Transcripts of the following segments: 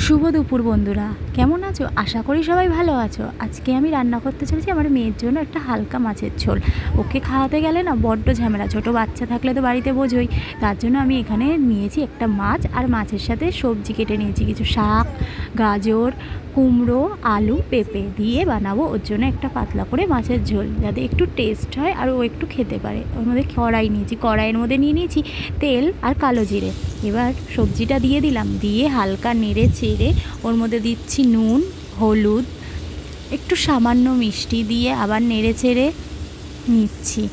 শুভ দুপুর বন্ধুরা, কেমন আছো? আশা করি সবাই ভালো আছো। আজকে আমি রান্না করতে চলেছি আমার মেয়ের জন্য একটা হালকা মাছের ঝোল। ওকে খাওয়াতে গেলে না বড্ড ঝামেলা, ছোটো বাচ্চা থাকলে তো বাড়িতে বোঝোই। তার জন্য আমি এখানে নিয়েছি একটা মাছ, আর মাছের সাথে সবজি কেটে নিয়েছি, কিছু শাক, গাজর, কুমড়ো, আলু, পেঁপে দিয়ে বানাবো ওর জন্য একটা পাতলা করে মাছের ঝোল, যাতে একটু টেস্ট হয় আর ও একটু খেতে পারে। ওর মধ্যে কড়াই নিয়েছি, কড়াইয়ের মধ্যে নিয়ে নিয়েছি তেল আর কালো জিরে। এবার সবজিটা দিয়ে দিলাম, দিয়ে হালকা নেড়ে চেড়ে ওর মধ্যে দিচ্ছি নুন, হলুদ, একটু সামান্য মিষ্টি দিয়ে আবার নেড়ে চেড়ে নিচ্ছি।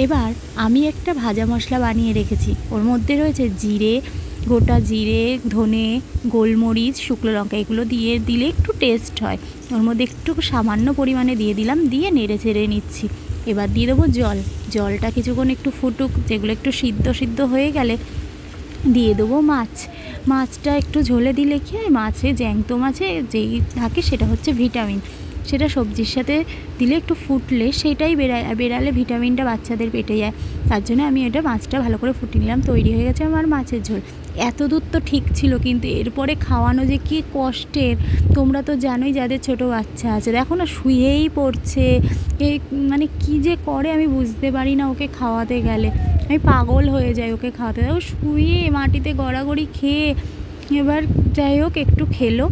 এবার আমি একটা ভাজা মশলা বানিয়ে রেখেছি, ওর মধ্যে রয়েছে জিরে, গোটা জিরে, ধনে, গোলমরিচ, শুকনো লঙ্কা, এগুলো দিয়ে দিলে একটু টেস্ট হয়। ওর মধ্যে একটু সামান্য পরিমাণে দিয়ে দিলাম, দিয়ে নেড়ে চেড়ে নিচ্ছি। এবার দিয়ে দেবো জল, জলটা কিছুক্ষণ একটু ফুটুক, যেগুলো একটু সিদ্ধ হয়ে গেলে দিয়ে দেবো মাছ। মাছটা একটু ঝোলে দিলে কী হয়, মাছে জ্যান্ত মাছে যেই থাকে সেটা হচ্ছে ভিটামিন, সেটা সবজির সাথে দিলে একটু ফুটলে সেটাই বেরালে ভিটামিনটা বাচ্চাদের পেটে যায়। তার জন্য আমি এটা মাছটা ভালো করে ফুটিয়ে নিলাম, তৈরি হয়ে গেছে আমার মাছের ঝোল। এত দূর তো ঠিক ছিল, কিন্তু এরপরে খাওয়ানো যে কী কষ্টের, তোমরা তো জানোই যাদের ছোটো বাচ্চা আছে, দেখো না শুয়েই পড়ছে। মানে কী যে করে আমি বুঝতে পারি না, ওকে খাওয়াতে গেলে আমি পাগল হয়ে যাই ওকে খাওয়াতে। দেখো শুয়ে মাটিতে গড়াগড়ি খেয়ে, এবার যাই হোক একটু খেলো,